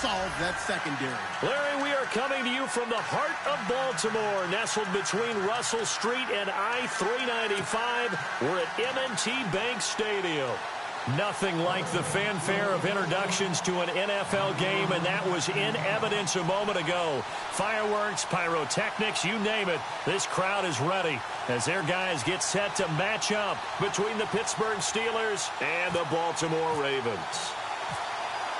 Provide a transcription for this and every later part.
solve that secondary. Larry, we are coming to you from the heart of Baltimore, nestled between Russell Street and I-395. We're at M&T Bank Stadium. Nothing like the fanfare of introductions to an NFL game, and that was in evidence a moment ago. Fireworks, pyrotechnics, you name it. This crowd is ready as their guys get set to match up between the Pittsburgh Steelers and the Baltimore Ravens.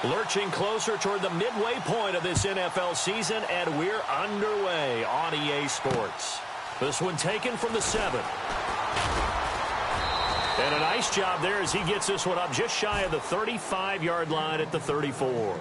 Lurching closer toward the midway point of this NFL season, and we're underway on EA Sports. This one taken from the 7. And a nice job there as he gets this one up just shy of the 35-yard line at the 34.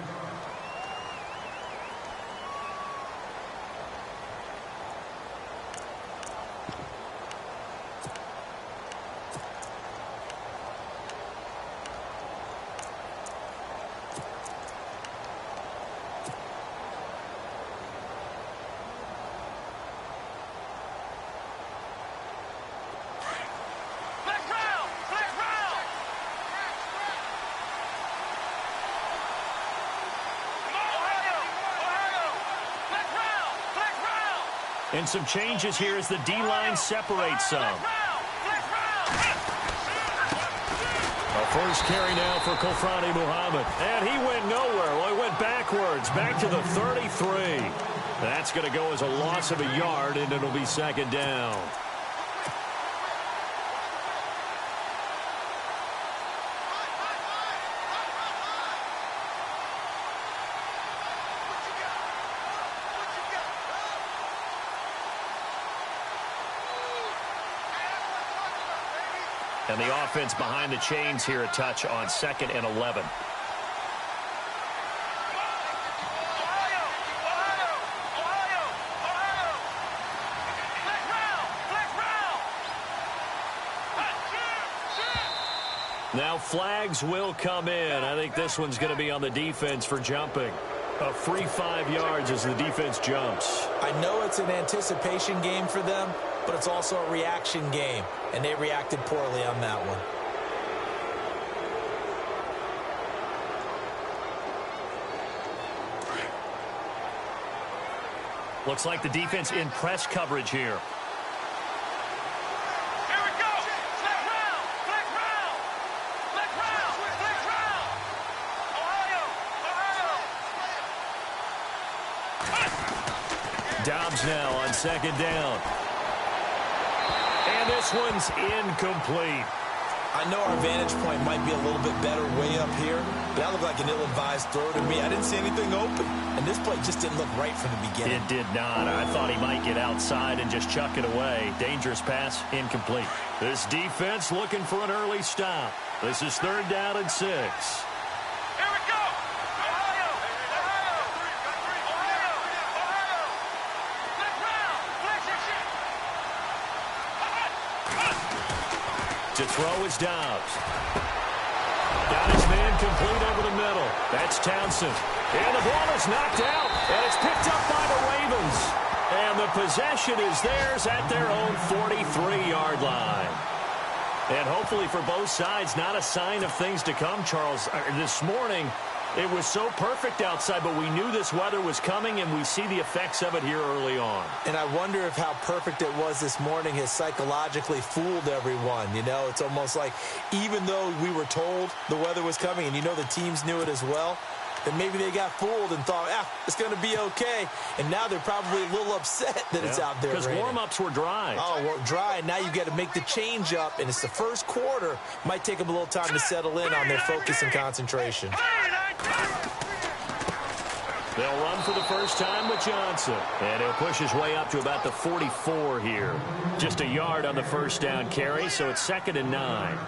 And some changes here as the D-line separates some. A first carry now for Kofrani Muhammad. And he went nowhere. Well, he went backwards, back to the 33. That's going to go as a loss of a yard, and it'll be second down. And the offense behind the chains here, a touch on 2nd and 11. Now flags will come in. I think this one's going to be on the defense for jumping. A free 5 yards as the defense jumps. I know it's an anticipation game for them, but it's also a reaction game, and they reacted poorly on that one. Looks like the defense in press coverage here. Dobbs now on 2nd down. And this one's incomplete. I know our vantage point might be a little bit better way up here, but that looked like an ill-advised throw to me. I didn't see anything open, and this play just didn't look right from the beginning. It did not. I thought he might get outside and just chuck it away. Dangerous pass, incomplete. This defense looking for an early stop. This is 3rd down and 6. To throw is Dobbs. Got his man complete over the middle. That's Townsend. And the ball is knocked out, and it's picked up by the Ravens. And the possession is theirs at their own 43-yard line. And hopefully for both sides, not a sign of things to come, Charles. This morning, it was so perfect outside, but we knew this weather was coming, and we see the effects of it here early on. And I wonder if how perfect it was this morning has psychologically fooled everyone. You know, it's almost like even though we were told the weather was coming, and you know the teams knew it as well, then maybe they got fooled and thought, it's going to be okay. And now they're probably a little upset that it's out there. Because warm-ups were dry. Oh, well, dry. Now you've got to make the change up, and it's the first quarter. Might take them a little time to settle in on their focus and concentration. They'll run for the first time with Johnson. And he'll push his way up to about the 44 here. Just a yard on the first down carry, so it's 2nd and 9.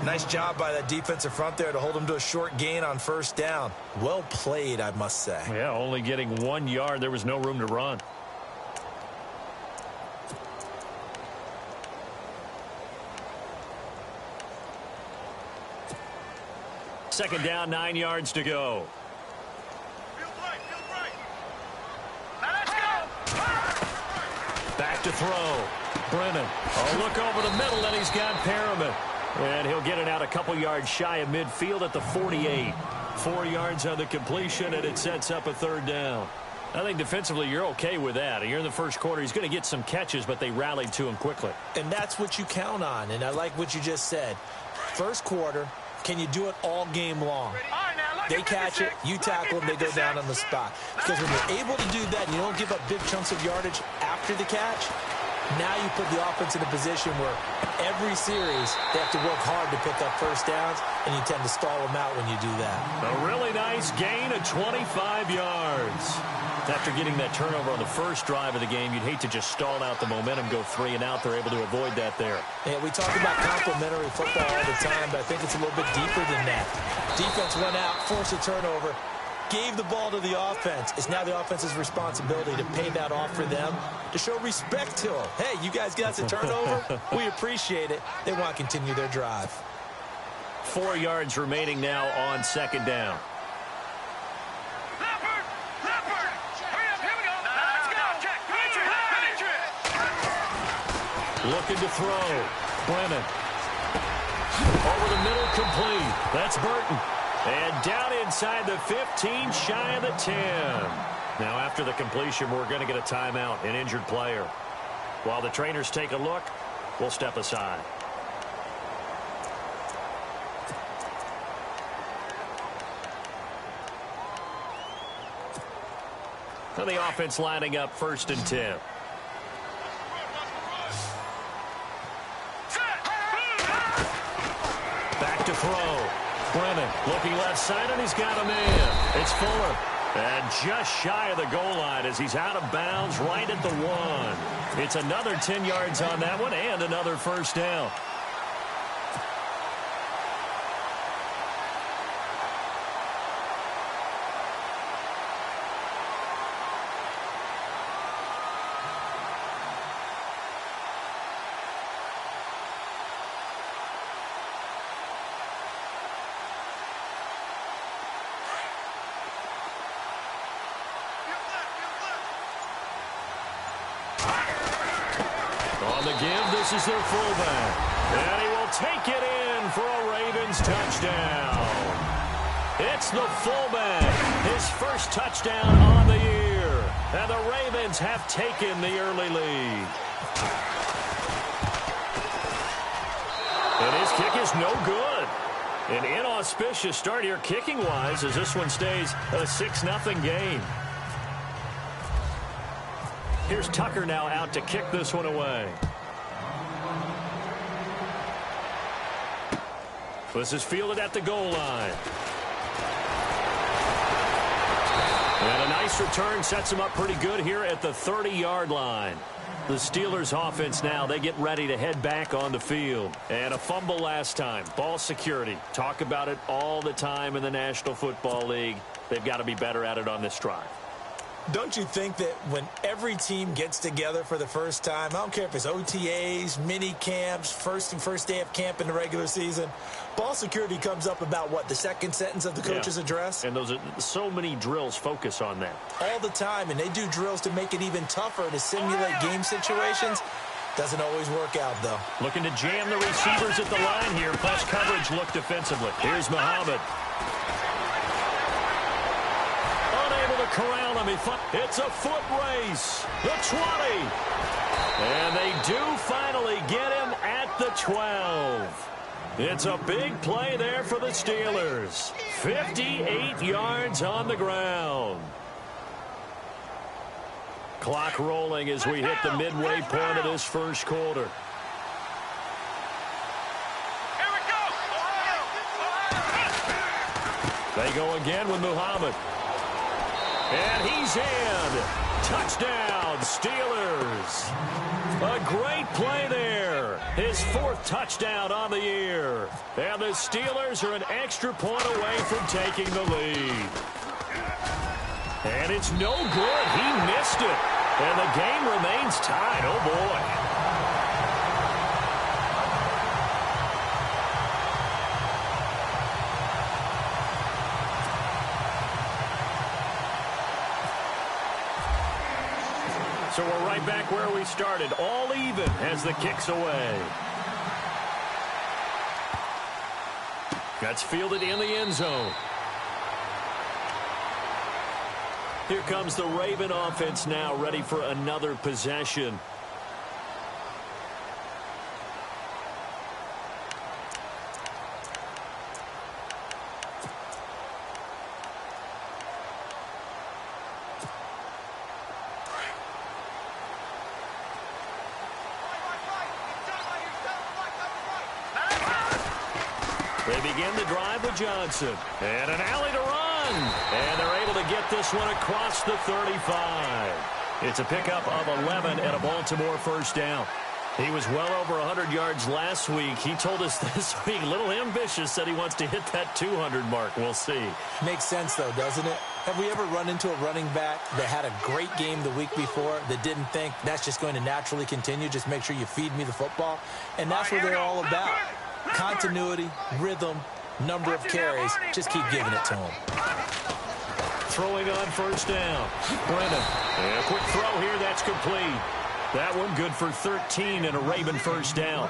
Nice job by that defensive front there to hold him to a short gain on first down. Well played, I must say. Yeah, only getting 1 yard. There was no room to run. Second down, 9 yards to go. Back to throw. Brennan. Oh, look over the middle, and he's got Perriman. And he'll get it out a couple yards shy of midfield at the 48. 4 yards on the completion, and it sets up a third down. I think defensively you're okay with that. You're in the first quarter. He's going to get some catches, but they rallied to him quickly. And that's what you count on, and I like what you just said. First quarter, can you do it all game long? They catch it, you tackle them, they go down on the spot. Because when you're able to do that and you don't give up big chunks of yardage after the catch, now you put the offense in a position where every series they have to work hard to pick up first downs, and you tend to stall them out when you do that. A really nice gain of 25 yards. After getting that turnover on the first drive of the game, you'd hate to just stall out the momentum, go 3 and out. They're able to avoid that there. Yeah, we talk about complementary football all the time, but I think it's a little bit deeper than that. Defense went out, forced a turnover, gave the ball to the offense. It's now the offense's responsibility to pay that off for them, to show respect to them. Hey, you guys got the turnover? We appreciate it. They want to continue their drive. 4 yards remaining now on second down. Looking to throw. Brennan. Over the middle, complete. That's Burton. And down inside the 15, shy of the 10. Now after the completion, we're going to get a timeout, an injured player. While the trainers take a look, we'll step aside. And the offense lining up 1st and 10. Back to throw. Brennan looking left side, and he's got a man. It's Fuller. And just shy of the goal line as he's out of bounds right at the 1. It's another 10 yards on that one and another first down. On the give, this is their fullback. And he will take it in for a Ravens touchdown. It's the fullback. His first touchdown on the year. And the Ravens have taken the early lead. And his kick is no good. An inauspicious start here kicking-wise as this one stays a 6-0 game. Here's Tucker now out to kick this one away. This is fielded at the goal line. And a nice return sets him up pretty good here at the 30-yard line. The Steelers offense now, they get ready to head back on the field. And a fumble last time. Ball security. Talk about it all the time in the National Football League. They've got to be better at it on this drive. Don't you think that when every team gets together for the first time, I don't care if it's OTAs, mini camps, first day of camp in the regular season, ball security comes up about what, the second sentence of the coach's address? And those are so many drills focus on that. All the time, and they do drills to make it even tougher to simulate game situations. Doesn't always work out, though. Looking to jam the receivers at the line here. Plus coverage look defensively. Here's Muhammad. Corral him. It's a foot race. The 20. And they do finally get him at the 12. It's a big play there for the Steelers. 58 yards on the ground. Clock rolling as we hit the midway point of this first quarter. They go again with Muhammad. And he's in. Touchdown, Steelers. A great play there. His 4th touchdown on the year. And the Steelers are an extra point away from taking the lead. And it's no good. He missed it. And the game remains tied. Oh, boy. So we're right back where we started. All even as the kick's away. That's fielded in the end zone. Here comes the Raven offense now, ready for another possession. They begin the drive with Johnson. And an alley to run. And they're able to get this one across the 35. It's a pickup of 11 and a Baltimore first down. He was well over 100 yards last week. He told us this week, a little ambitious, said he wants to hit that 200 mark. We'll see. Makes sense, though, doesn't it? Have we ever run into a running back that had a great game the week before that didn't think that's just going to naturally continue? Just make sure you feed me the football. And that's what they're all about. Continuity, rhythm, number of carries. Just keep giving it to him. Throwing on first down. Brennan. And a quick throw here. That's complete. That one good for 13 and a Raven first down.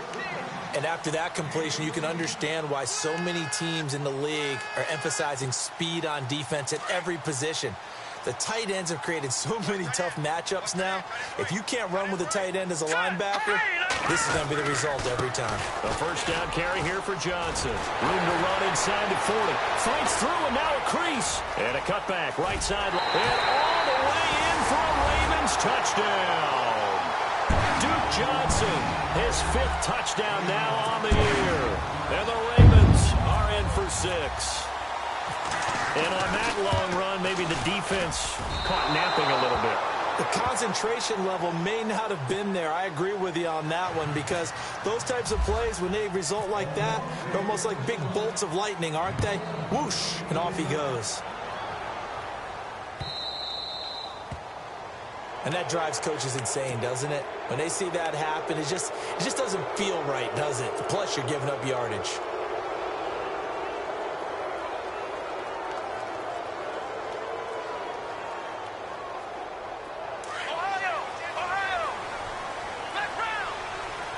And after that completion, you can understand why so many teams in the league are emphasizing speed on defense at every position. The tight ends have created so many tough matchups now. If you can't run with a tight end as a linebacker, this is going to be the result every time. A first down carry here for Johnson. Room to run inside to 40. Fights through and now a crease. And a cutback right side. And all the way in for a Ravens touchdown. Duke Johnson, his 5th touchdown now on the year. And the Ravens are in for 6. And on that long run, maybe the defense caught napping a little bit. The concentration level may not have been there. I agree with you on that one because those types of plays, when they result like that, they're almost like big bolts of lightning, aren't they? Whoosh, and off he goes. And that drives coaches insane, doesn't it? When they see that happen, it just doesn't feel right, does it? Plus, you're giving up yardage.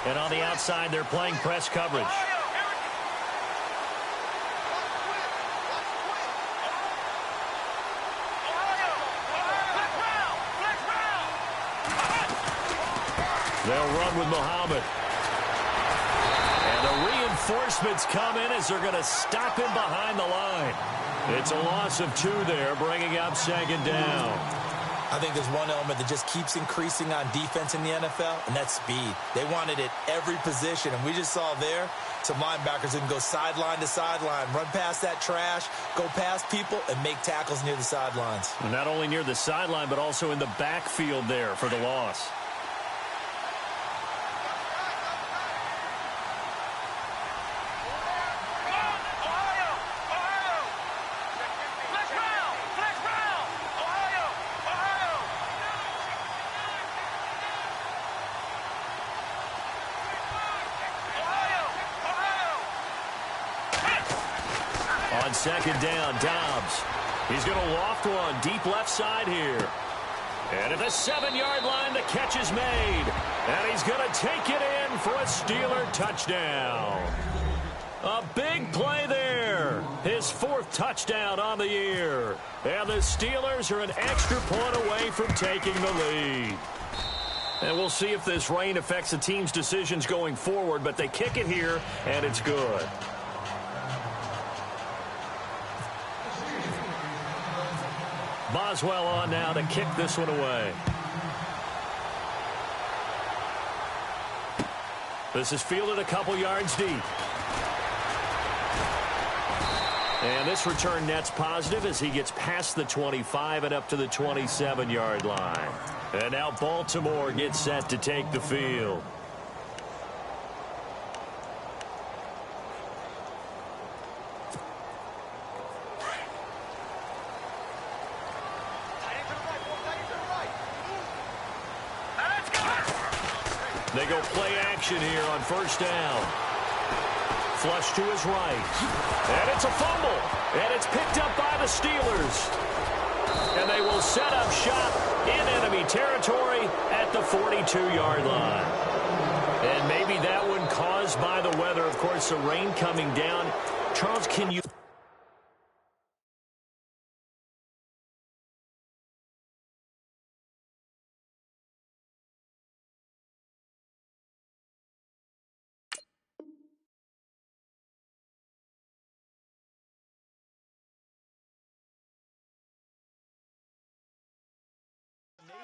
And on the outside, they're playing press coverage. They'll run with Muhammad. And the reinforcements come in as they're going to stop him behind the line. It's a loss of 2 there, bringing up 2nd down. I think there's one element that just keeps increasing on defense in the NFL, and that's speed. They want it at every position, and we just saw there some linebackers that can go sideline to sideline, run past that trash, go past people, and make tackles near the sidelines. And not only near the sideline, but also in the backfield there for the loss. On 2nd down, Dobbs. He's going to loft one deep left side here. And at the 7-yard line, the catch is made. And he's going to take it in for a Steeler touchdown. A big play there. His 4th touchdown on the year. And the Steelers are an extra point away from taking the lead. And we'll see if this rain affects the team's decisions going forward, but they kick it here, and it's good. Boswell on now to kick this one away. This is fielded a couple yards deep. And this return net's positive as he gets past the 25 and up to the 27-yard line. And now Baltimore gets set to take the field. They go play action here on first down. Flush to his right. And it's a fumble. And it's picked up by the Steelers. And they will set up shop in enemy territory at the 42-yard line. And maybe that one caused by the weather. Of course, the rain coming down. Charles, can you...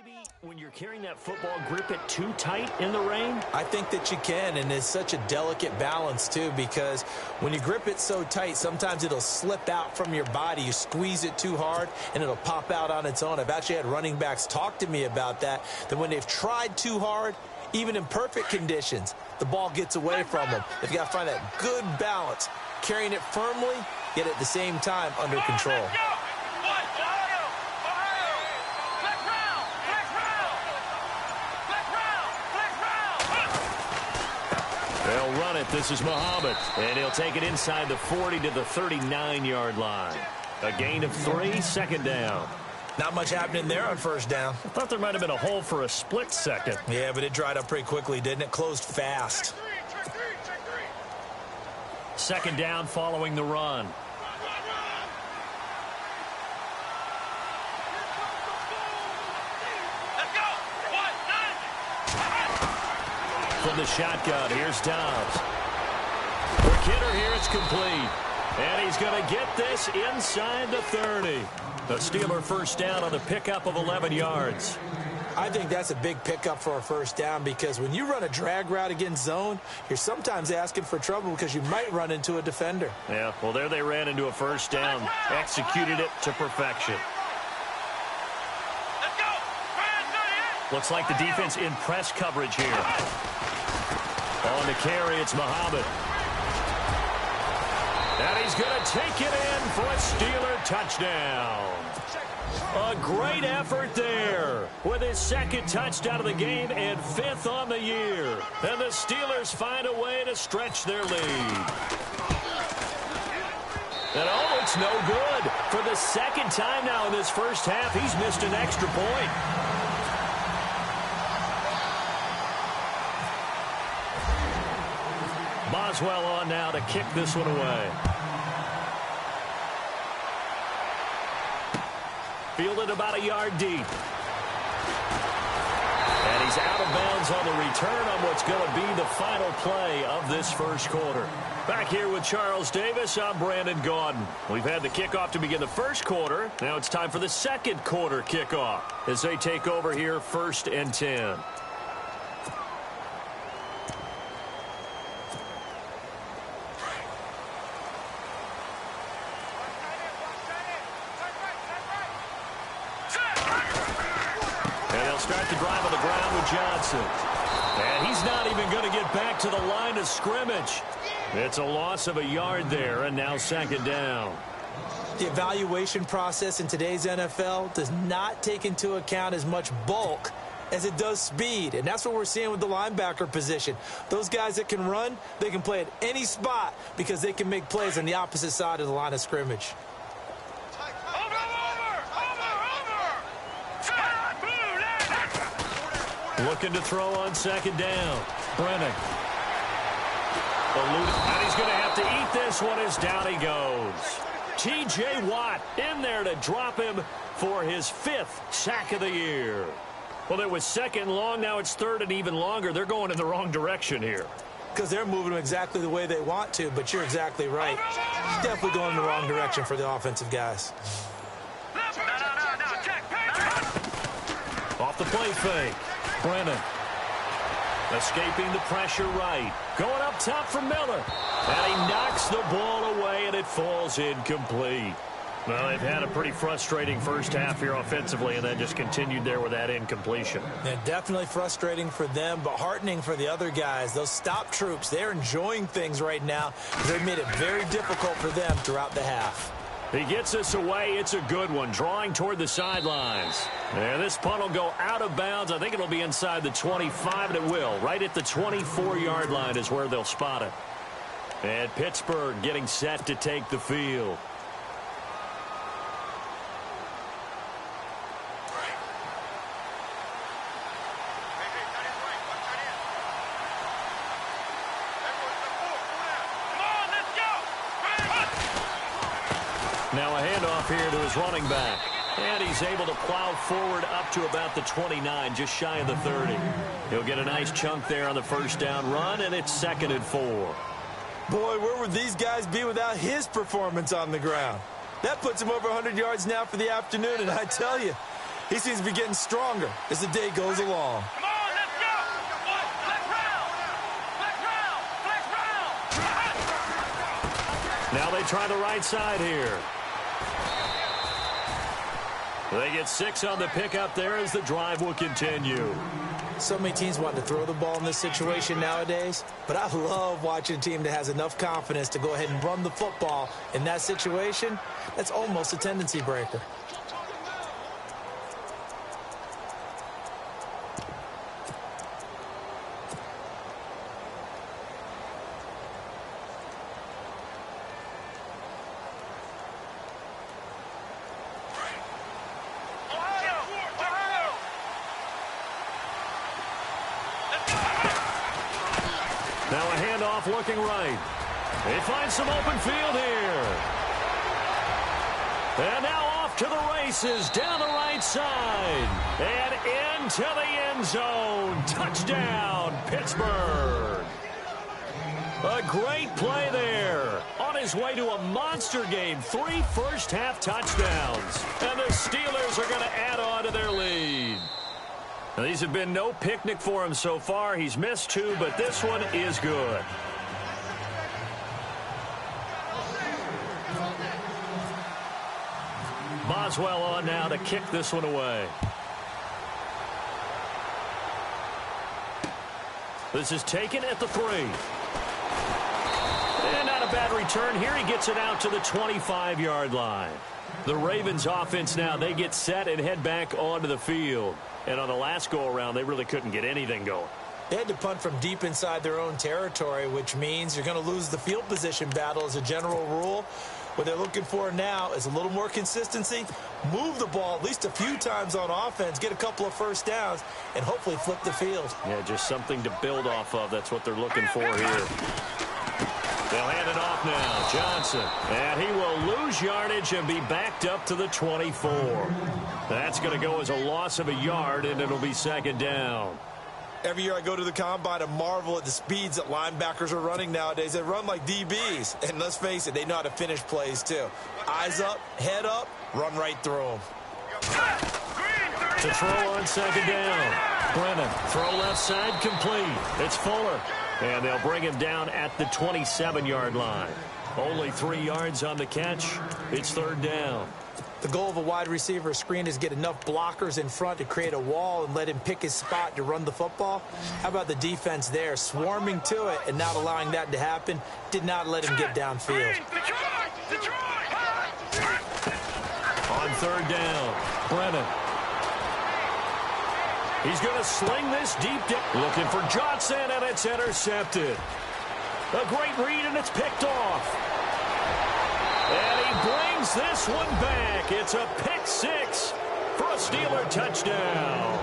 maybe when you're carrying that football, grip it too tight in the rain? I think that you can, and it's such a delicate balance, too, because when you grip it so tight, sometimes it'll slip out from your body. You squeeze it too hard, and it'll pop out on its own. I've actually had running backs talk to me about that when they've tried too hard, even in perfect conditions, the ball gets away from them. They've got to find that good balance, carrying it firmly, yet at the same time under control. They'll run it. This is Muhammad. And he'll take it inside the 40 to the 39-yard line. A gain of 3, second down. Not much happening there on first down. I thought there might have been a hole for a split second. Yeah, but it dried up pretty quickly, didn't it? Closed fast. Second down following the run. From the shotgun, here's Dobbs. For Kidder here, it's complete. And he's going to get this inside the 30. The Steeler first down on the pickup of 11 yards. I think that's a big pickup for a first down because when you run a drag route against zone, you're sometimes asking for trouble because you might run into a defender. Yeah, well, there they ran into a first down. Executed it to perfection. Looks like the defense in press coverage here. On the carry, it's Muhammad. And he's going to take it in for a Steeler touchdown. A great effort there with his second touchdown of the game and 5th on the year. And the Steelers find a way to stretch their lead. And oh, it's no good. For the second time now in this first half, he's missed an extra point. Boswell on now to kick this one away. Fielded about a yard deep. And he's out of bounds on the return on what's going to be the final play of this first quarter. Back here with Charles Davis, I'm Brandon Gaudin. We've had the kickoff to begin the first quarter. Now it's time for the second quarter kickoff as they take over here 1st and 10. Start the drive on the ground with Johnson. And he's not even going to get back to the line of scrimmage. It's a loss of a yard there, and now second down. The evaluation process in today's NFL does not take into account as much bulk as it does speed, and that's what we're seeing with the linebacker position. Those guys that can run, they can play at any spot because they can make plays on the opposite side of the line of scrimmage. Looking to throw on second down. Brennan. And he's going to have to eat this one as down he goes. T.J. Watt in there to drop him for his 5th sack of the year. Well, it was second long. Now it's third and even longer. They're going in the wrong direction here. Because they're moving them exactly the way they want to, but you're exactly right. Definitely going in the wrong direction for the offensive guys. Off the play fake. Brennan. Escaping the pressure right. Going up top for Miller. And he knocks the ball away, and it falls incomplete. Well, they've had a pretty frustrating first half here offensively, and then just continued there with that incompletion. Yeah, definitely frustrating for them, but heartening for the other guys. Those stop troops, they're enjoying things right now. They've made it very difficult for them throughout the half. He gets this away. It's a good one. Drawing toward the sidelines. And this punt will go out of bounds. I think it'll be inside the 25, and it will. Right at the 24-yard line is where they'll spot it. And Pittsburgh getting set to take the field. Now a handoff here to his running back. And he's able to plow forward up to about the 29, just shy of the 30. He'll get a nice chunk there on the first down run, and it's 2nd and 4. Boy, where would these guys be without his performance on the ground? That puts him over 100 yards now for the afternoon, and I tell you, He seems to be getting stronger as the day goes along. Come on, let's go! Flex round! Flex round! Flex round! Now they try the right side here. They get 6 on the pickup there as the drive will continue. So many teams want to throw the ball in this situation nowadays, but I love watching a team that has enough confidence to go ahead and run the football in that situation. That's almost a tendency breaker. Now a handoff looking right. They find some open field here. And now off to the races down the right side. And into the end zone. Touchdown, Pittsburgh. A great play there. On his way to a monster game. 3 first-half touchdowns. And the Steelers are going to add on to their lead. Now, these have been no picnic for him so far. He's missed 2, but this one is good. Boswell on now to kick this one away. This is taken at the 3. And not a bad return here. He gets it out to the 25-yard line. The Ravens offense now, they get set and head back onto the field. And on the last go-around, they really couldn't get anything going. They had to punt from deep inside their own territory, which means you're going to lose the field position battle as a general rule. What they're looking for now is a little more consistency, move the ball at least a few times on offense, get a couple of first downs, and hopefully flip the field. Yeah, just something to build off of. That's what they're looking for here. They'll hand it off now. Johnson. And he will lose yardage and be backed up to the 24. That's going to go as a loss of a yard, and it'll be second down. Every year I go to the combine and marvel at the speeds that linebackers are running nowadays. They run like DBs. And let's face it, they know how to finish plays too. Eyes up, head up, run right through them. To throw on second down. Brennan, throw left side, complete. It's Fuller. And they'll bring him down at the 27-yard line. Only 3 yards on the catch. It's third down. The goal of a wide receiver screen is get enough blockers in front to create a wall and let him pick his spot to run the football. How about the defense there, swarming to it and not allowing that to happen? Did not let him get downfield. On third down, Brennan. He's going to sling this deep down. Looking for Johnson, and it's intercepted. A great read, and it's picked off. And he brings this one back. It's a pick 6 for a Steeler touchdown.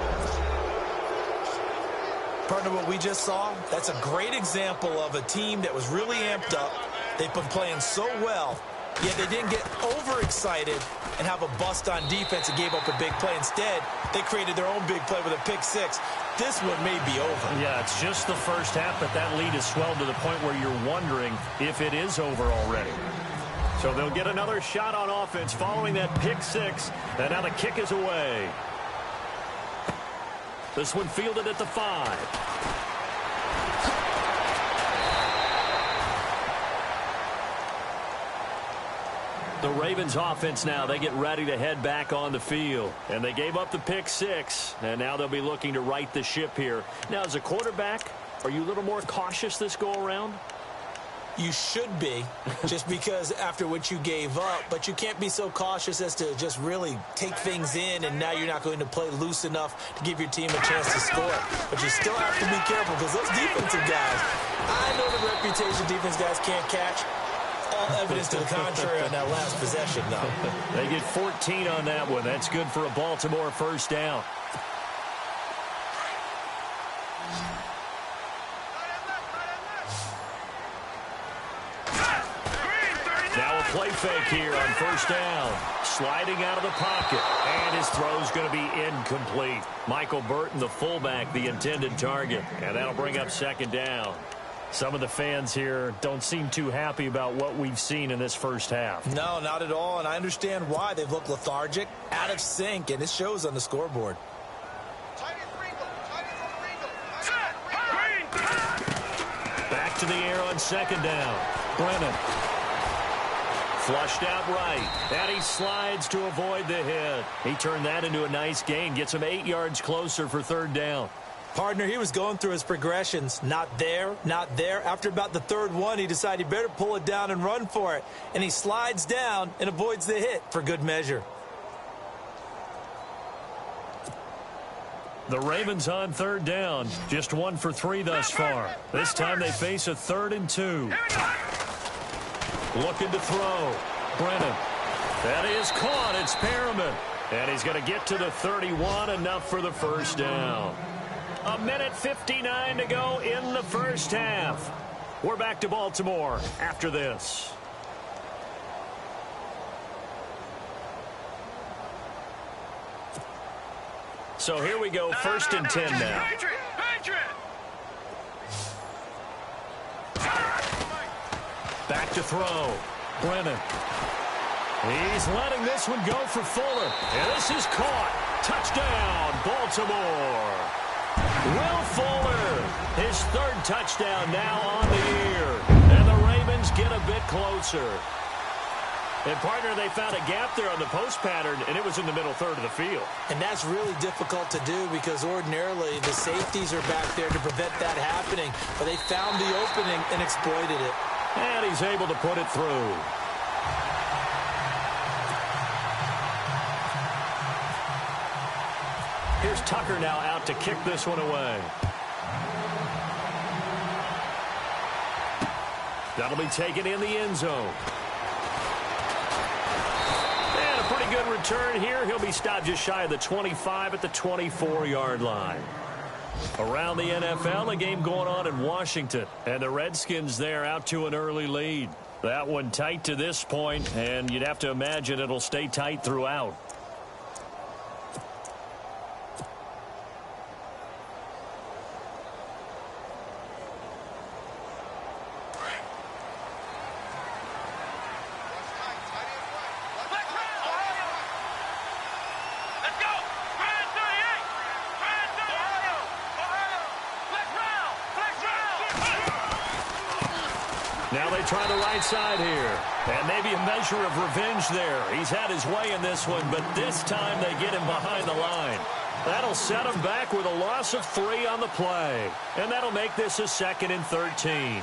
Partner, what we just saw, that's a great example of a team that was really amped up. They've been playing so well, yet they didn't get overexcited and have a bust on defense and gave up a big play. Instead, they created their own big play with a pick 6. This one may be over. Yeah, it's just the first half, but that lead has swelled to the point where you're wondering if it is over already. So they'll get another shot on offense following that pick 6. And now the kick is away. This one fielded at the 5. The Ravens offense now, they get ready to head back on the field. And they gave up the pick 6. And now they'll be looking to right the ship here. Now, as a quarterback, are you a little more cautious this go-around? You should be, just because after what you gave up, but you can't be so cautious as to just really take things in, and now you're not going to play loose enough to give your team a chance to score. But you still have to be careful because those defensive guys, I know the reputation defense guys can't catch. All evidence to the contrary on that last possession, though. They get 14 on that one. That's good for a Baltimore first down. Now a play fake here on first down. Sliding out of the pocket. And his throw's going to be incomplete. Michael Burton, the fullback, the intended target. And that'll bring up second down. Some of the fans here don't seem too happy about what we've seen in this first half. No, not at all, and I understand why. They've looked lethargic, out of sync, and it shows on the scoreboard. Back to the air on second down. Brennan. Flushed out right, and he slides to avoid the hit. He turned that into a nice gain, gets him 8 yards closer for third down. Partner, he was going through his progressions. Not there, not there. After about the third one, he decided he better pull it down and run for it. And he slides down and avoids the hit for good measure. The Ravens on third down. Just 1 for 3 thus far. This time they face a 3rd and 2. Looking to throw. Brennan. That is caught. It's Perriman. And he's going to get to the 31, enough for the first down. 1:59 to go in the first half. We're back to Baltimore after this. So here we go, 1st and 10 now. Back to throw. Brennan. He's letting this one go for Fuller. And this is caught. Touchdown, Baltimore. Will Fuller, his 3rd touchdown now on the year. And the Ravens get a bit closer. And, partner, they found a gap there on the post pattern, and it was in the middle 3rd of the field. And that's really difficult to do because ordinarily the safeties are back there to prevent that happening. But they found the opening and exploited it. And he's able to put it through. Here's Tucker now out to kick this one away. That'll be taken in the end zone. And a pretty good return here. He'll be stopped just shy of the 25 at the 24-yard line. Around the NFL, a game going on in Washington. And the Redskins there out to an early lead. That one tight to this point, and you'd have to imagine it'll stay tight throughout. Now they try the right side here. And maybe a measure of revenge there. He's had his way in this one, but this time they get him behind the line. That'll set him back with a loss of 3 on the play. And that'll make this a 2nd and 13.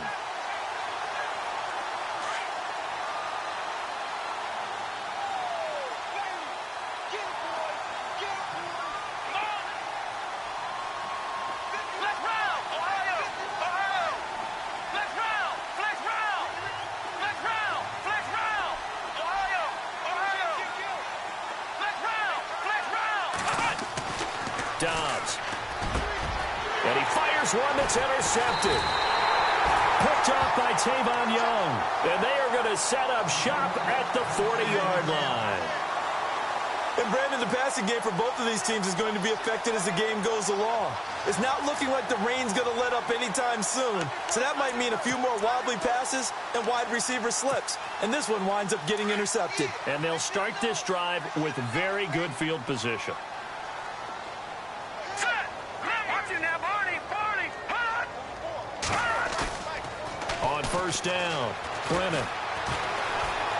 Dobbs. And he fires one that's intercepted. Picked off by Tavon Young. And they are going to set up shop at the 40-yard line. And, Brandon, the passing game for both of these teams is going to be affected as the game goes along. It's not looking like the rain's going to let up anytime soon. So that might mean a few more wobbly passes and wide receiver slips. And this one winds up getting intercepted. And they'll start this drive with very good field position. On first down, Brennan.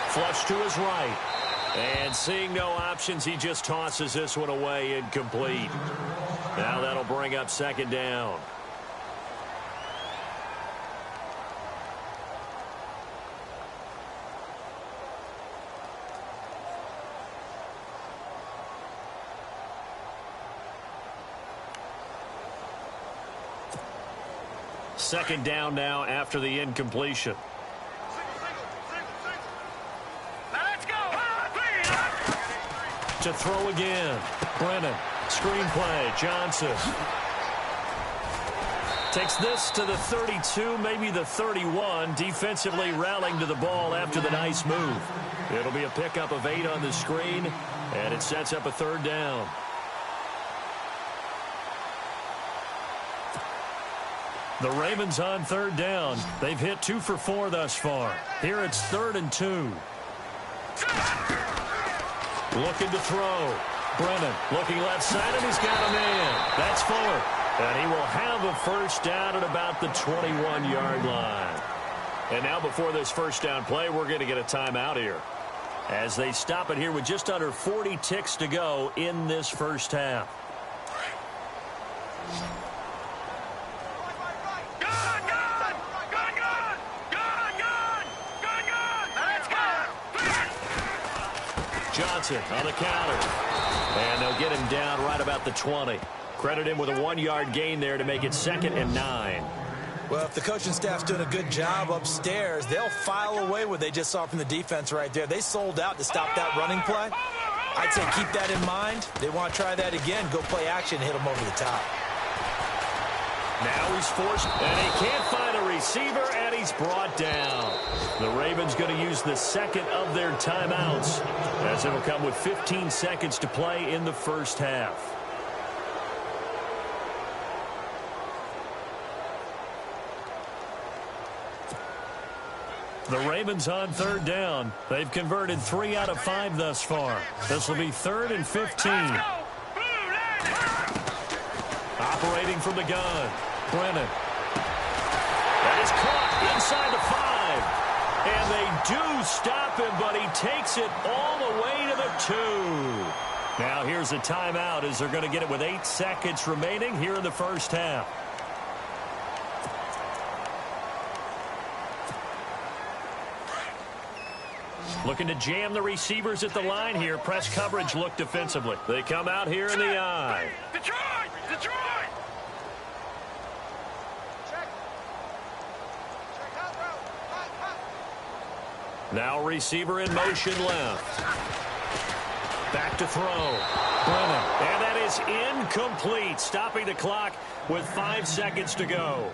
Flush to his right. And seeing no options, he just tosses this one away incomplete. Now that'll bring up 2nd down. Second down now after the incompletion. To throw again. Brennan. Screenplay. Johnson. Takes this to the 32, maybe the 31. Defensively rallying to the ball after the nice move. It'll be a pickup of 8 on the screen, and it sets up a 3rd down. The Ravens on third down. They've hit 2 for 4 thus far. Here it's 3rd and 2. Looking to throw. Brennan looking left side, and he's got a man. That's Fuller. And he will have a first down at about the 21-yard line. And now before this first down play, we're going to get a timeout here, as they stop it here with just under 40 ticks to go in this first half. Johnson on the counter. And they'll get him down right about the 20. Credit him with a 1-yard gain there to make it 2nd and 9. Well, if the coaching staff's doing a good job upstairs, they'll file away what they just saw from the defense right there. They sold out to stop that running play. I'd say keep that in mind. They want to try that again. Go play action and hit them over the top. Now he's forced, and he can't find a receiver, and he's brought down. The Ravens going to use the second of their timeouts, as it'll come with 15 seconds to play in the first half. The Ravens on third down. They've converted 3 out of 5 thus far. This will be 3rd and 15. Operating from the gun. Brennan. That is caught inside the 5. And they do stop him, but he takes it all the way to the 2. Now here's a timeout, as they're going to get it with 8 seconds remaining here in the first half. Looking to jam the receivers at the line here. Press coverage look defensively. They come out here in the eye. Detroit! Detroit! Now receiver in motion left. Back to throw. Brennan. And that is incomplete. Stopping the clock with 5 seconds to go.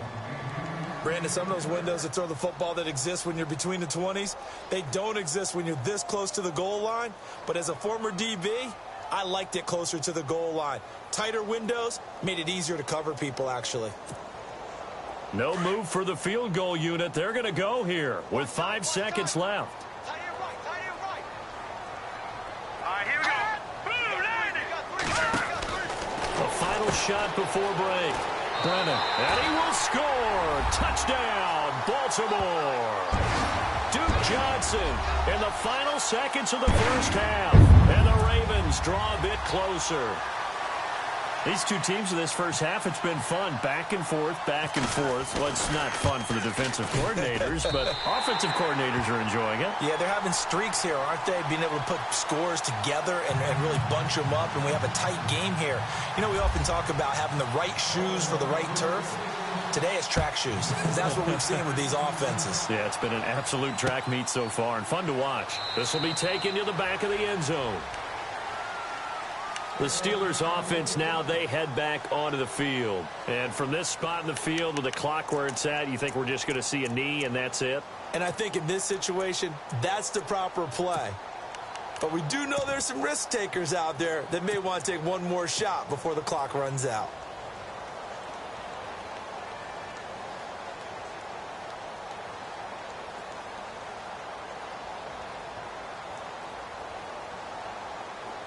Brandon, some of those windows that throw the football that exist when you're between the 20s, they don't exist when you're this close to the goal line. But as a former DB, I liked it closer to the goal line. Tighter windows made it easier to cover people, actually. No move for the field goal unit. They're going to go here with 5 seconds left. Tie it right, tie it right. All right, here we go. Boom, landing. A final shot before break. Brennan, and he will score. Touchdown, Baltimore. Duke Johnson in the final seconds of the first half. And the Ravens draw a bit closer. These two teams in this first half, it's been fun. Back and forth, back and forth. Well, it's not fun for the defensive coordinators, but offensive coordinators are enjoying it. Yeah, they're having streaks here, aren't they? Being able to put scores together and really bunch them up, and we have a tight game here. You know, we often talk about having the right shoes for the right turf. Today it's track shoes. That's what we've seen with these offenses. Yeah, it's been an absolute track meet so far, and fun to watch. This will be taken to the back of the end zone. The Steelers offense now, they head back onto the field. And from this spot in the field with the clock where it's at, you think we're just going to see a knee and that's it? And I think in this situation, that's the proper play. But we do know there's some risk takers out there that may want to take one more shot before the clock runs out.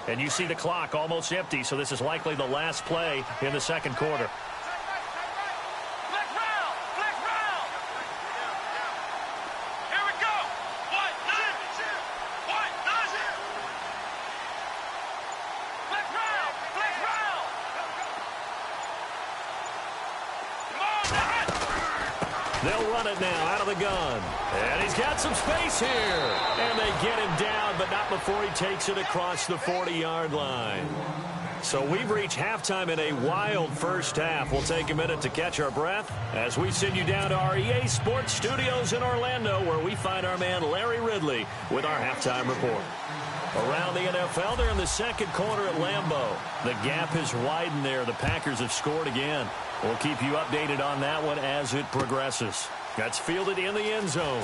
And you see the clock almost empty, so this is likely the last play in the second quarter. Flex round! Flex round! Here we go! What? What? Flex round! Flex round! Come on, They'll run it now out of the gun. And he's got some space here. And they get him down, but not before he takes it across the 40-yard line. So we've reached halftime in a wild first half. We'll take a minute to catch our breath as we send you down to our EA Sports Studios in Orlando, where we find our man Larry Ridley with our halftime report. Around the NFL, they're in the second quarter at Lambeau. The gap has widened there. The Packers have scored again. We'll keep you updated on that one as it progresses. That's fielded in the end zone.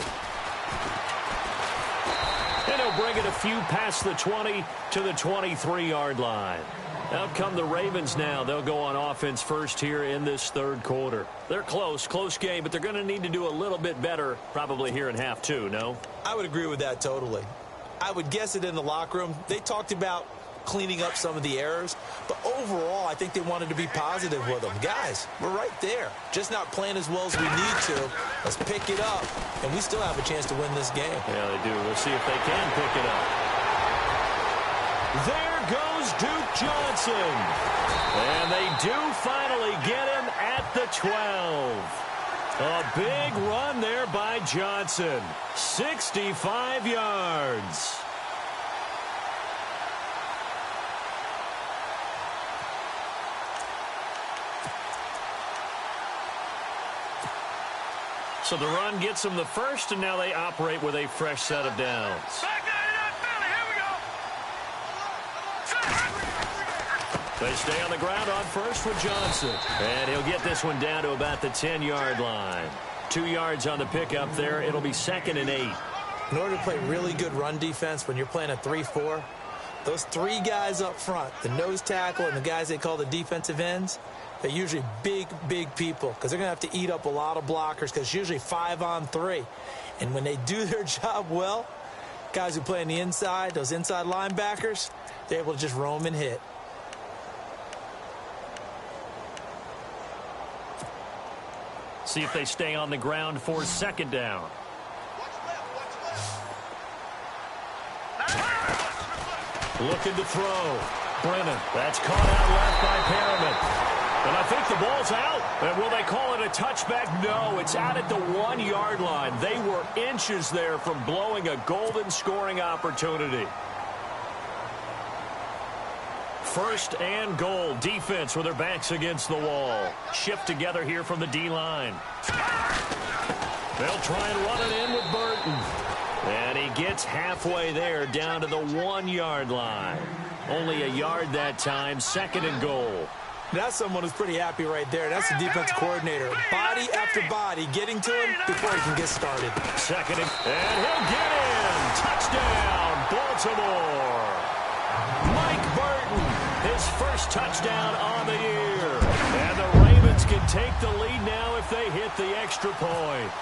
And he'll bring it a few past the 20 to the 23-yard line. Out come the Ravens now. They'll go on offense first here in this third quarter. They're close game, but they're going to need to do a little bit better probably here in half two, no? I would agree with that totally. I would guess it in the locker room. They talked about cleaning up some of the errors, but overall, I think they wanted to be positive with them. Guys, we're right there. Just not playing as well as we need to. Let's pick it up, and we still have a chance to win this game. Yeah, they do. We'll see if they can pick it up. There goes Duke Johnson. And they do finally get him at the 12. A big run there by Johnson. 65 yards. So the run gets them the first, and now they operate with a fresh set of downs. They stay on the ground on first with Johnson. And he'll get this one down to about the 10-yard line. 2 yards on the pickup there. It'll be 2nd and 8. In order to play really good run defense when you're playing a 3-4, those 3 guys up front, the nose tackle and the guys they call the defensive ends, they're usually big people because they're going to have to eat up a lot of blockers because it's usually 5 on 3. And when they do their job well, guys who play on the inside, those inside linebackers, they're able to just roam and hit. See if they stay on the ground for 2nd down. Looking to throw. Brennan. That's caught out left by Perriman. And I think the ball's out. And will they call it a touchback? No, it's out at the 1-yard line. They were inches there from blowing a golden scoring opportunity. 1st and goal. Defense with their backs against the wall. Shift together here from the D-line. They'll try and run it in with Burton. And he gets halfway there down to the 1-yard line. Only a yard that time. 2nd and goal. That's someone who's pretty happy right there. That's the defensive coordinator. Body after body getting to him before he can get started. 2nd and he'll get in. Touchdown, Baltimore. Mike Burton, his first touchdown on the year. And the Ravens can take the lead now if they hit the extra point.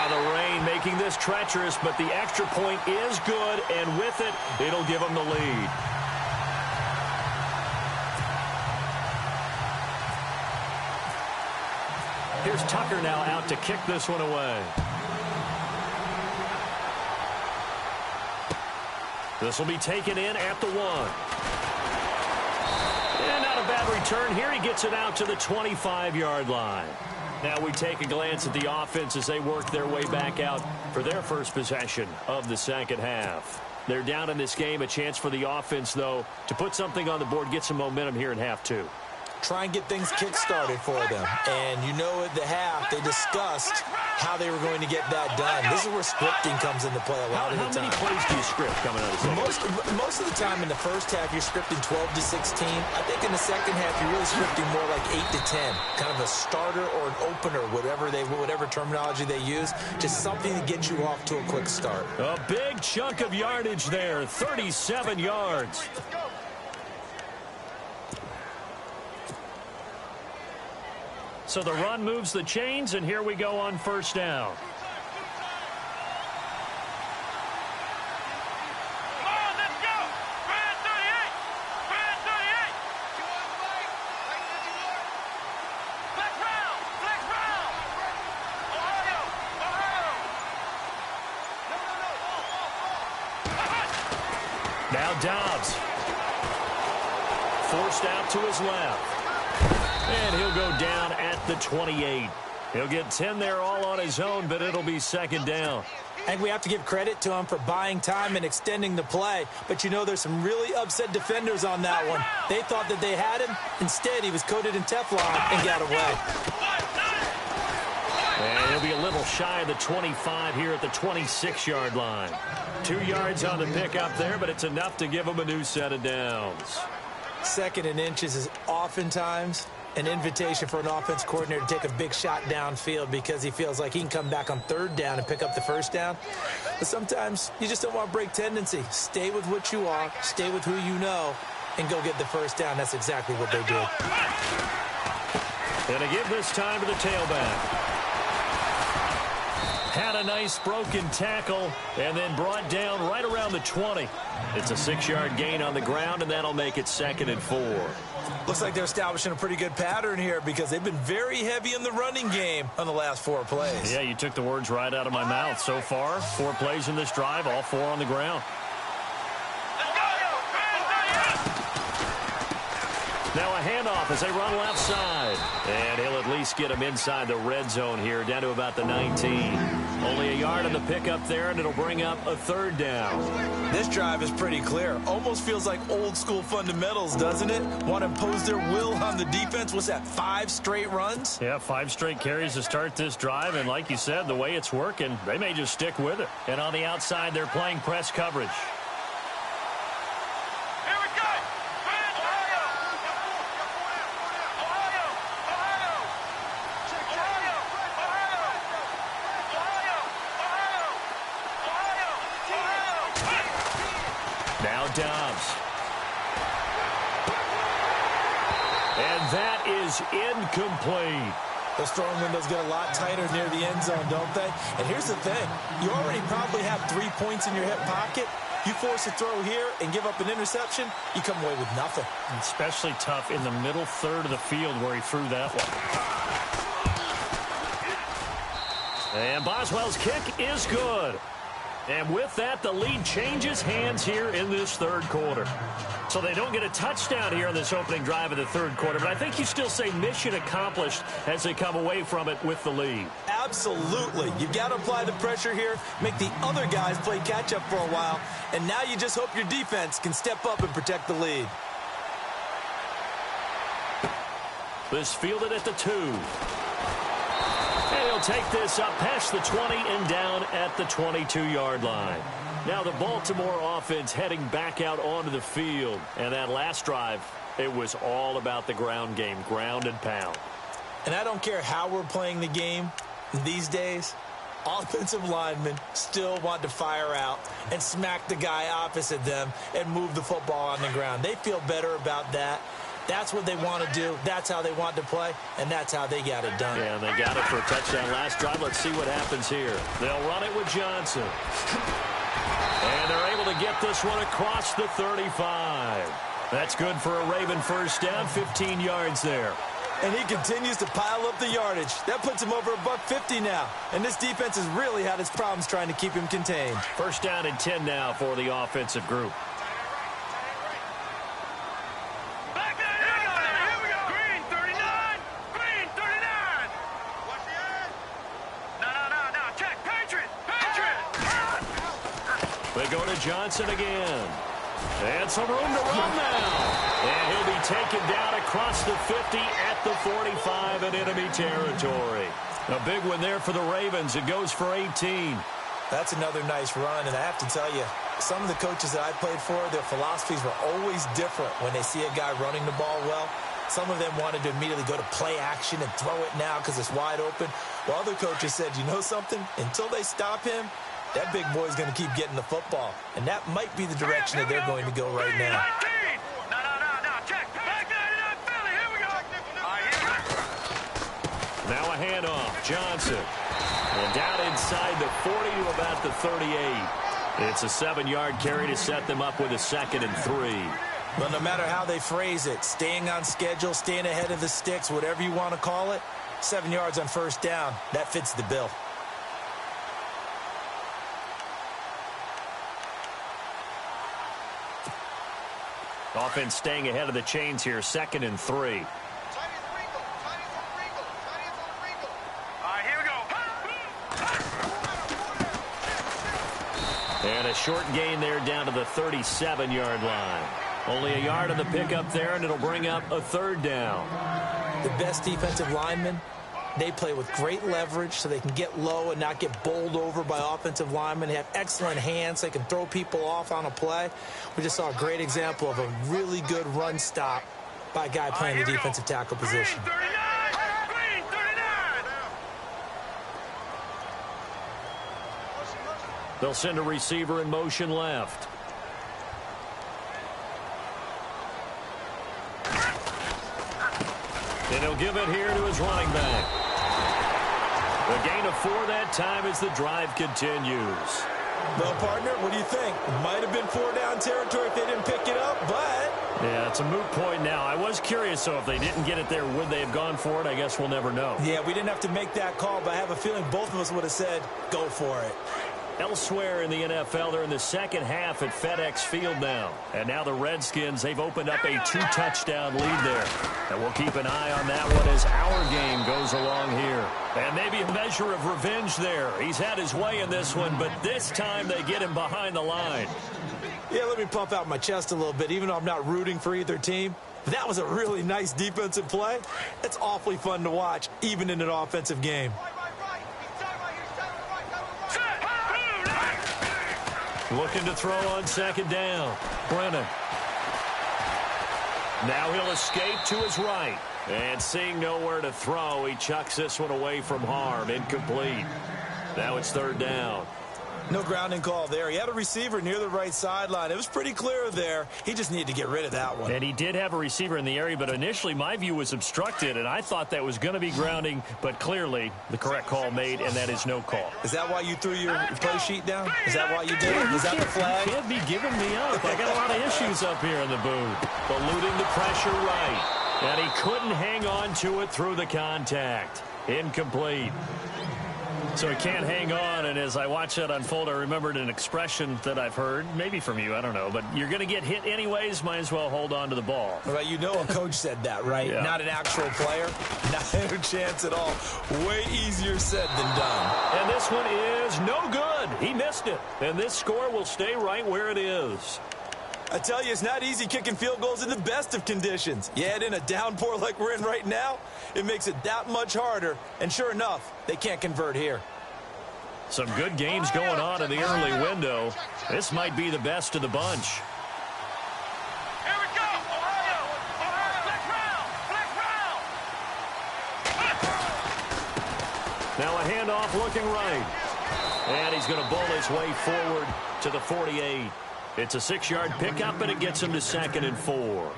The rain making this treacherous, but the extra point is good, and with it, it'll give them the lead. Here's Tucker now out to kick this one away. This will be taken in at the 1. And not a bad return here. He gets it out to the 25-yard line. Now we take a glance at the offense as they work their way back out for their first possession of the second half. They're down in this game. A chance for the offense, though, to put something on the board, get some momentum here in half 2. Try and get things kick-started for them. And you know at the half, they discussed how they were going to get that done. This is where scripting comes into play a lot of the time. How many plays do you script coming out of this? Most of the time in the first half, you're scripting 12 to 16. I think in the second half, you're really scripting more like 8 to 10. Kind of a starter or an opener, whatever terminology they use. Just something to get you off to a quick start. A big chunk of yardage there, 37 yards. So the run moves the chains, and here we go on 1st down. Now Dobbs. Forced out to his left. And he'll go down at the 28. He'll get 10 there all on his own, but it'll be 2nd down. I think we have to give credit to him for buying time and extending the play. But, you know, there's some really upset defenders on that one. They thought that they had him. Instead, he was coated in Teflon and got away. And he'll be a little shy of the 25 here at the 26-yard line. 2 yards on the pickup there, but it's enough to give him a new set of downs. 2nd and inches is oftentimes an invitation for an offense coordinator to take a big shot downfield because he feels like he can come back on third down and pick up the first down. But sometimes you just don't want to break tendency. Stay with what you are, stay with who you know, and go get the first down. That's exactly what they did. And to give this time to the tailback. Had a nice broken tackle and then brought down right around the 20. It's a 6-yard gain on the ground, and that'll make it 2nd and 4. Looks like they're establishing a pretty good pattern here because they've been very heavy in the running game on the last 4 plays. Yeah, you took the words right out of my mouth. So far, 4 plays in this drive, all 4 on the ground. Now a handoff as they run left side. And he'll at least get him inside the red zone here, down to about the 19. Only a yard on the pickup there, and it'll bring up a 3rd down. This drive is pretty clear. Almost feels like old school fundamentals, doesn't it? Want to impose their will on the defense. What's that, 5 straight runs? Yeah, 5 straight carries to start this drive. And like you said, the way it's working, they may just stick with it. And on the outside, they're playing press coverage. Now Dobbs. And that is incomplete. Those throwing windows get a lot tighter near the end zone, don't they? And here's the thing. You already probably have 3 points in your hip pocket. You force a throw here and give up an interception, you come away with nothing. Especially tough in the middle third of the field where he threw that one. And Boswell's kick is good. And with that, the lead changes hands here in this 3rd quarter. So they don't get a touchdown here in this opening drive of the 3rd quarter, but I think you still say mission accomplished as they come away from it with the lead. Absolutely. You've got to apply the pressure here, make the other guys play catch-up for a while, and now you just hope your defense can step up and protect the lead. This fielded at the 2. And he'll take this up past the 20 and down at the 22-yard line. Now the Baltimore offense heading back out onto the field. And that last drive, it was all about the ground game, ground and pound. And I don't care how we're playing the game these days, offensive linemen still want to fire out and smack the guy opposite them and move the football on the ground. They feel better about that. That's what they want to do. That's how they want to play, and that's how they got it done. Yeah, and they got it for a touchdown last drive. Let's see what happens here. They'll run it with Johnson. And they're able to get this one across the 35. That's good for a Raven first down, 15 yards there. And he continues to pile up the yardage. That puts him over $150 now. And this defense has really had its problems trying to keep him contained. First down and 10 now for the offensive group. They go to Johnson again. And some room to run now. And he'll be taken down across the 50 at the 45 in enemy territory. A big one there for the Ravens. It goes for 18. That's another nice run. And I have to tell you, some of the coaches that I played for, their philosophies were always different when they see a guy running the ball well. Some of them wanted to immediately go to play action and throw it now because it's wide open. While other coaches said, you know something? Until they stop him, that big boy's going to keep getting the football. And that might be the direction that they're going to go right now. Now a handoff. Johnson. And down inside the 40 to about the 38. It's a 7-yard carry to set them up with a 2nd and 3. But no matter how they phrase it, staying on schedule, staying ahead of the sticks, whatever you want to call it, 7 yards on first down, that fits the bill. Offense staying ahead of the chains here, 2nd and 3. And a short gain there down to the 37-yard line. Only a yard on the pickup there, and it'll bring up a 3rd down. The best defensive linemen, they play with great leverage so they can get low and not get bowled over by offensive linemen. They have excellent hands. They can throw people off on a play. We just saw a great example of a really good run stop by a guy playing the defensive tackle position. Green 39! Green 39! They'll send a receiver in motion left. And he'll give it here to his running back. The gain of 4 that time as the drive continues. Well, partner, what do you think? It might have been 4-down territory if they didn't pick it up, but... Yeah, it's a moot point now. I was curious, so if they didn't get it there, would they have gone for it? I guess we'll never know. Yeah, we didn't have to make that call, but I have a feeling both of us would have said, go for it. Elsewhere in the NFL, they're in the second half at FedEx Field now. And now the Redskins, they've opened up a 2-touchdown lead there. And we'll keep an eye on that one as our game goes along here. And maybe a measure of revenge there. He's had his way in this one, but this time they get him behind the line. Yeah, let me puff out my chest a little bit, even though I'm not rooting for either team. That was a really nice defensive play. It's awfully fun to watch, even in an offensive game. Looking to throw on second down. Brennan. Now he'll escape to his right. And seeing nowhere to throw, he chucks this one away from harm. Incomplete. Now it's third down. No grounding call there. He had a receiver near the right sideline. It was pretty clear there. He just needed to get rid of that one. And he did have a receiver in the area, but initially my view was obstructed, and I thought that was going to be grounding, but clearly the correct call made, and that is no call. Is that why you threw your play sheet down? Is that why you did it? Is that the flag? You can't be giving me up. I got a lot of issues up here in the booth. Eluding the pressure right, and he couldn't hang on to it through the contact. Incomplete. So he can't hang on, and as I watch that unfold, I remembered an expression that I've heard, maybe from you, I don't know, but you're going to get hit anyways, might as well hold on to the ball. Well, you know a coach said that, right? Yeah. Not an actual player. Not a chance at all. Way easier said than done. And this one is no good. He missed it, and this score will stay right where it is. I tell you, it's not easy kicking field goals in the best of conditions. You add in a downpour like we're in right now, it makes it that much harder. And sure enough, they can't convert here. Some good games going on in the early window. This might be the best of the bunch. Here we go! Ohio! Flex round! Now a handoff looking right. And he's going to bowl his way forward to the 48. It's a 6-yard pickup, and it gets him to 2nd and 4.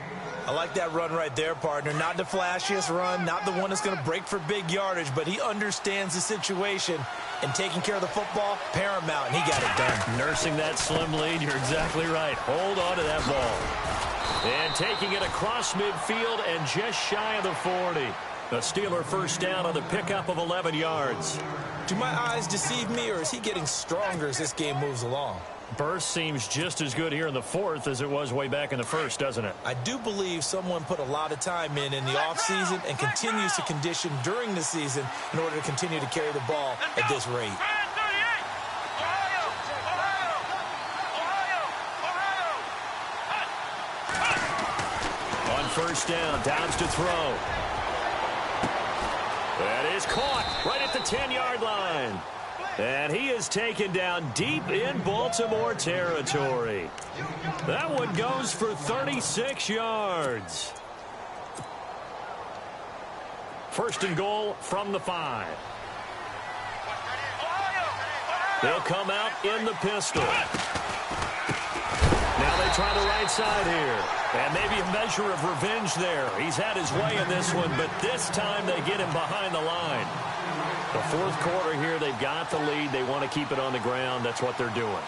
I like that run right there, partner. Not the flashiest run, not the one that's going to break for big yardage, but he understands the situation, and taking care of the football, paramount, and he got it done. Nursing that slim lead, you're exactly right. Hold on to that ball. And taking it across midfield and just shy of the 40. The Steeler first down on the pickup of 11 yards. Do my eyes deceive me, or is he getting stronger as this game moves along? Burst seems just as good here in the 4th as it was way back in the 1st, doesn't it? I do believe someone put a lot of time in the offseason and continues to condition during the season in order to continue to carry the ball at this rate. On first down, Downs to throw. That is caught right at the 10-yard line. And he is taken down deep in Baltimore territory. That one goes for 36 yards. First and goal from the 5. They'll come out in the pistol. Now they try the right side here. And maybe a measure of revenge there. He's had his way in this one, but this time they get him behind the line. The 4th quarter here, they've got the lead. They want to keep it on the ground. That's what they're doing.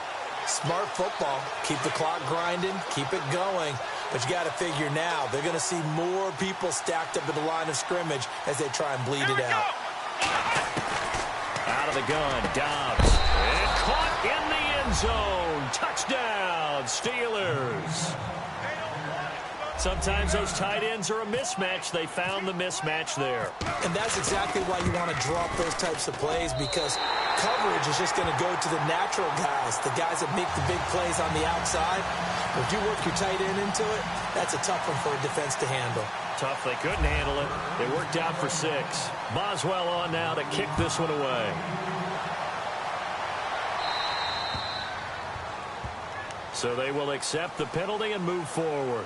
Smart football. Keep the clock grinding. Keep it going. But you got to figure now, they're going to see more people stacked up at the line of scrimmage as they try and bleed it out. Out of the gun, Dobbs. And caught in the end zone. Touchdown, Steelers. Sometimes those tight ends are a mismatch. They found the mismatch there. And that's exactly why you want to drop those types of plays, because coverage is just going to go to the natural guys, the guys that make the big plays on the outside. But if you work your tight end into it, that's a tough one for a defense to handle. Tough. They couldn't handle it. It worked out for 6. Boswell on now to kick this one away. So they will accept the penalty and move forward.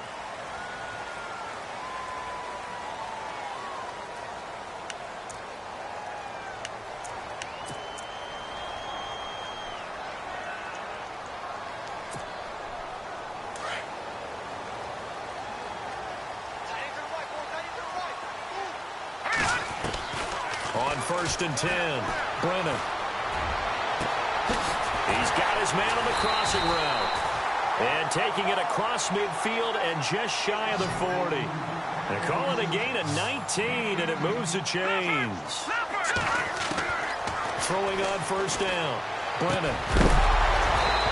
first and 10. Brennan. He's got his man on the crossing route. And taking it across midfield and just shy of the 40. They call it a gain of 19, and it moves the chains. Throwing on first down. Brennan.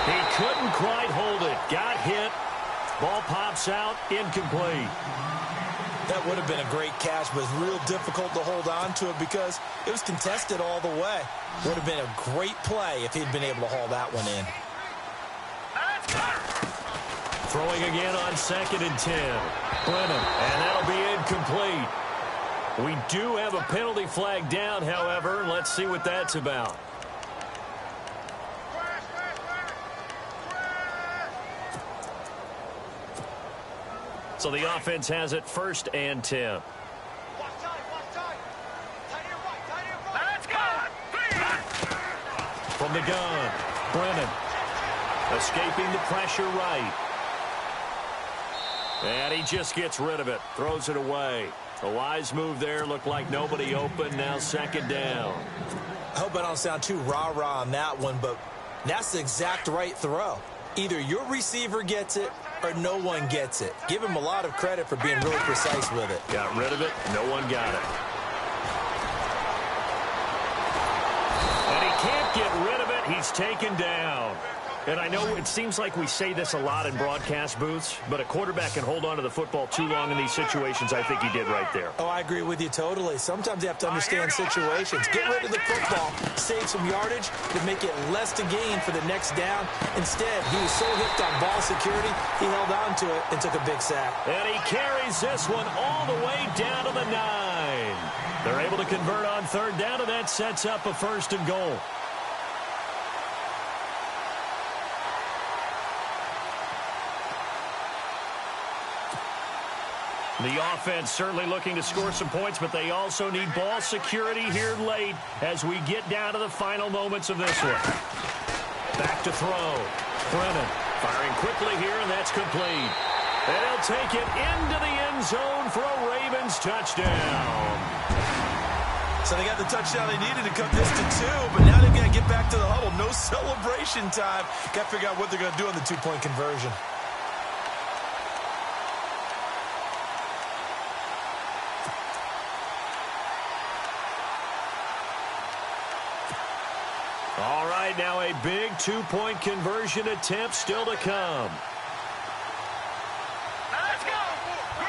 He couldn't quite hold it. Got hit. Ball pops out. Incomplete. That would have been a great catch, but it's real difficult to hold on to it because it was contested all the way. Would have been a great play if he'd been able to haul that one in. Throwing again on second and 10. Brennan, and that'll be incomplete. We do have a penalty flag down, however. Let's see what that's about. So the offense has it first and 10. From the gun, Brennan. Escaping the pressure right. And he just gets rid of it. Throws it away. A wise move there. Looked like nobody open. Now second down. I hope I don't sound too rah-rah on that one, but that's the exact right throw. Either your receiver gets it or no one gets it. Give him a lot of credit for being really precise with it. Got rid of it. No one got it. And he can't get rid of it. He's taken down. And I know it seems like we say this a lot in broadcast booths, but a quarterback can hold on to the football too long in these situations. I think he did right there. Oh, I agree with you totally. Sometimes you have to understand situations. Get rid of the football, save some yardage to make it less to gain for the next down. Instead, he was so hooked on ball security, he held on to it and took a big sack. And he carries this one all the way down to the 9. They're able to convert on third down, and that sets up a first and goal. The offense certainly looking to score some points, but they also need ball security here late as we get down to the final moments of this one. Back to throw. Brennan firing quickly here, and that's complete. And he'll take it into the end zone for a Ravens touchdown. So they got the touchdown they needed to cut this to 2, but now they've got to get back to the huddle. No celebration time. Got to figure out what they're going to do on the two-point conversion. All right, now a big two-point conversion attempt still to come.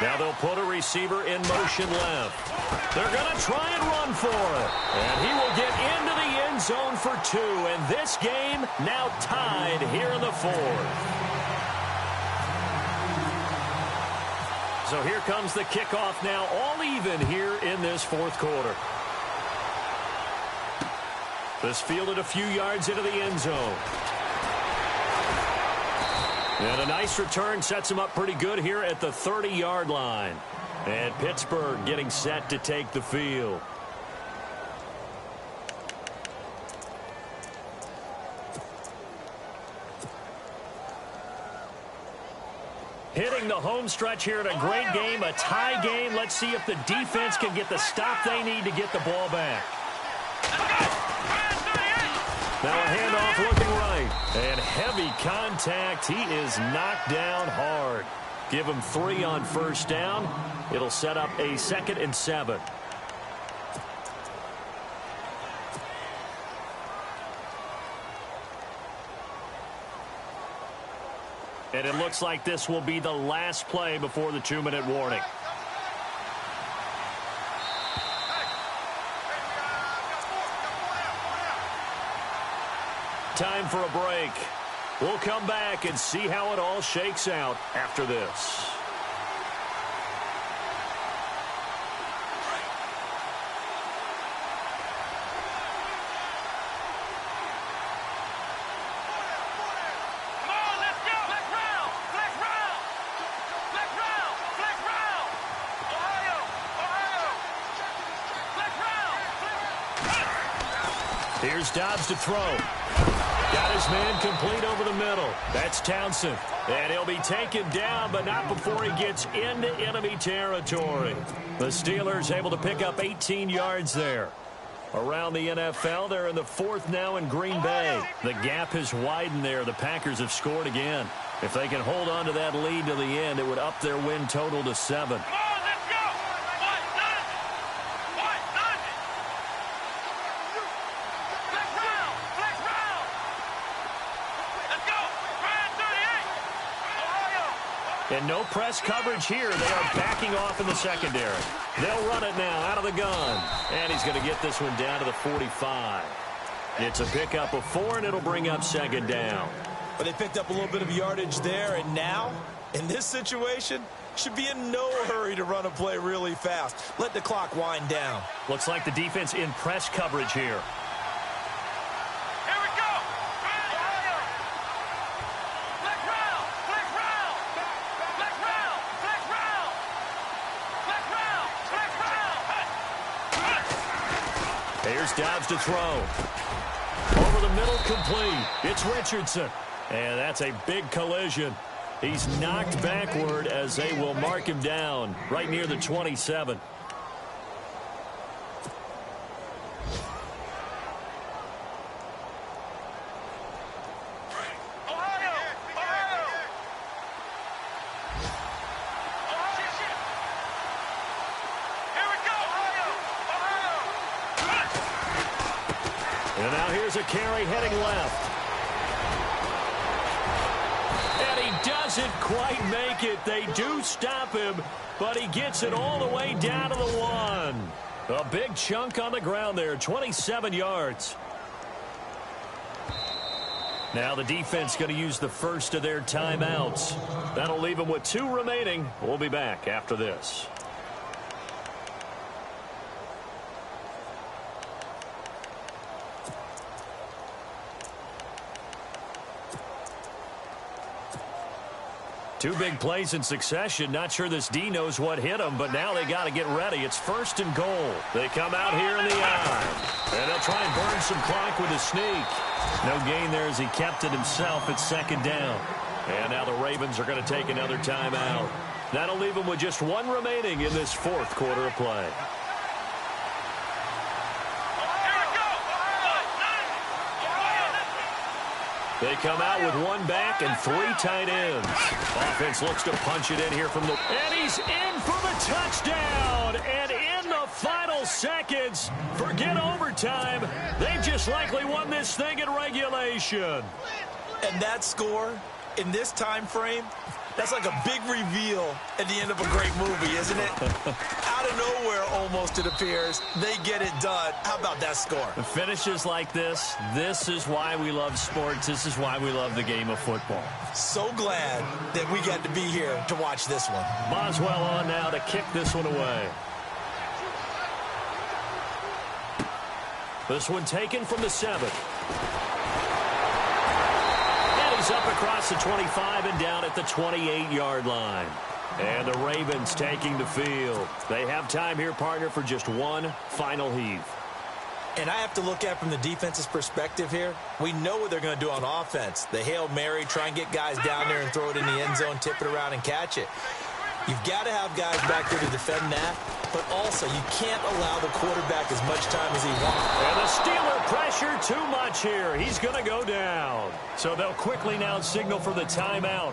Now they'll put a receiver in motion left. They're going to try and run for it. And he will get into the end zone for 2. And this game now tied here in the 4th. So here comes the kickoff now, all even here in this 4th quarter. This fielded a few yards into the end zone. And a nice return sets him up pretty good here at the 30-yard line. And Pittsburgh getting set to take the field. Hitting the home stretch here in a great game, a tie game. Let's see if the defense can get the stop they need to get the ball back. Now a handoff looking right. And heavy contact. He is knocked down hard. Give him 3 on first down. It'll set up a 2nd and 7. And it looks like this will be the last play before the 2-minute warning. Time for a break. We'll come back and see how it all shakes out after this. Here's Dobbs to throw. Got his man complete over the middle. That's Townsend. And he'll be taken down, but not before he gets into enemy territory. The Steelers able to pick up 18 yards there. Around the NFL, they're in the fourth now in Green Bay. The gap has widened there. The Packers have scored again. If they can hold on to that lead to the end, it would up their win total to 7. Come on, let's go! What? None! What? None! Flex round! Flex round! Let's go! Ryan 38! Ohio! And no press coverage here. They are backing off in the secondary. They'll run it now out of the gun. And he's going to get this one down to the 45. It's a pickup of 4, and it'll bring up second down. But they picked up a little bit of yardage there, and now, in this situation, should be in no hurry to run a play really fast. Let the clock wind down. Looks like the defense in press coverage here. Here we go! Ohio! Flex round! Flex round! Flex round! Flex round! Flex round! Flex round! Here's Dobbs to throw. Over the middle, complete. It's Richardson. And that's a big collision. He's knocked backward as they will mark him down right near the 27. Ohio! Ohio! Ohio! Here we go! Ohio! And now here's a carry heading left. Doesn't quite make it. They do stop him, but he gets it all the way down to the 1. A big chunk on the ground there, 27 yards. Now the defense going to use the first of their timeouts. That'll leave them with 2 remaining. We'll be back after this. Two big plays in succession. Not sure this D knows what hit him, but now they got to get ready. It's 1st and goal. They come out here in the eye. And they'll try and burn some clock with a sneak. No gain there as he kept it himself at 2nd down. And now the Ravens are going to take another timeout. That'll leave them with just 1 remaining in this 4th quarter of play. They come out with 1 back and 3 tight ends. Offense looks to punch it in here from the... And he's in for the touchdown! And in the final seconds, forget overtime. They've just likely won this thing in regulation. And that score, in this time frame, that's like a big reveal at the end of a great movie, isn't it? Out of nowhere, almost, it appears. They get it done. How about that score? The finishes like this is why we love sports. This is why we love the game of football. So glad that we got to be here to watch this one. Boswell on now to kick this one away. This one taken from the 7. He's up across the 25 and down at the 28-yard line. And the Ravens taking the field. They have time here, partner, for just 1 final heave. And I have to look at from the defense's perspective here. We know what they're going to do on offense. The Hail Mary, try and get guys down there and throw it in the end zone, tip it around and catch it. You've got to have guys back there to defend that, but also you can't allow the quarterback as much time as he wants. And the Steeler pressure too much here. He's going to go down. So they'll quickly now signal for the timeout.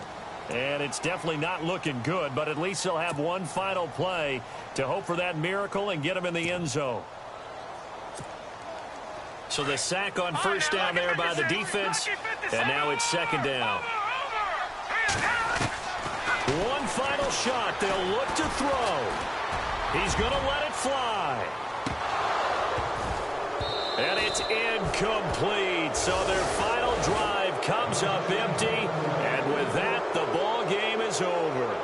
And it's definitely not looking good, but at least they'll have 1 final play to hope for that miracle and get him in the end zone. So the sack on 1st down there by the defense, and now it's 2nd down. 1 final shot. They'll look to throw. He's going to let it fly. And it's incomplete. So their final drive comes up empty. And with that, the ball game is over.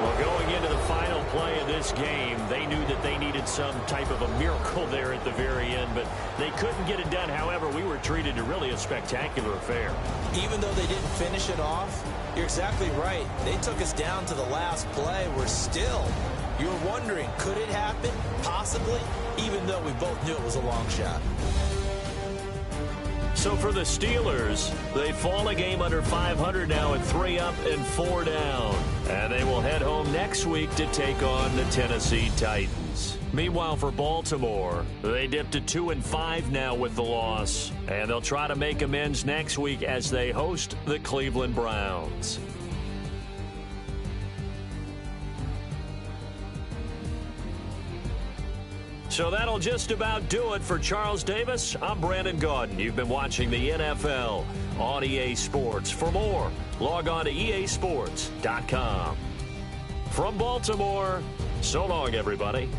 Well, going into the final play of this game, they knew that they needed some type of a miracle there at the very end, but they couldn't get it done. However, we were treated to really a spectacular affair. Even though they didn't finish it off, you're exactly right. They took us down to the last play. We're still, you were wondering, could it happen? Possibly, even though we both knew it was a long shot. So for the Steelers, they fall a game under 500 now at 3 up and 4 down. And they will head home next week to take on the Tennessee Titans. Meanwhile, for Baltimore, they dipped to 2-5 now with the loss, and they'll try to make amends next week as they host the Cleveland Browns. So that'll just about do it for Charles Davis. I'm Brandon Gaudin. You've been watching the NFL on EA Sports. For more, log on to easports.com. From Baltimore, so long, everybody.